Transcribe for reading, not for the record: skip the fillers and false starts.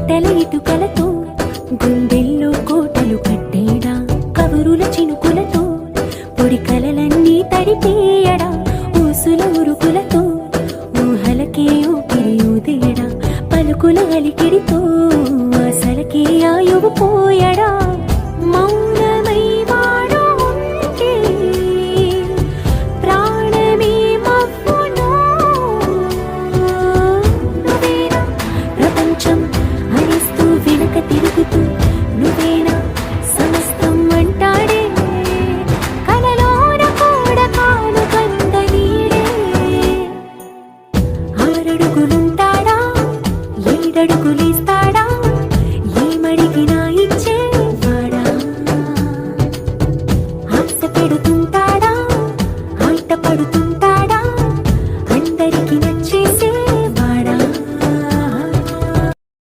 మాటల ఇటుకలతో గుండెల్లో కోటలు కట్టేడా కబురుల చినుకులతో పొడి కలలన్నీ తడిపేయడా ఊసుల ఉరుకులతో ఊహలకే ఊపిరి ఊదేయడా పలుకుల అలికిడితో ఆశలకే ఆయువు పోయడా మౌనమై వాడు ఉంటే ప్రాణమే మవ్వును నువ్వేనా ప్రపంచం అరిస్తూ వెనక తిరుగుతూ నువ్వేనా సమస్తం అంటాడే కలలోన కూడా కాను కంద నీడే ఆరడుగులుంటాడా ఏడడుగులేస్తాడా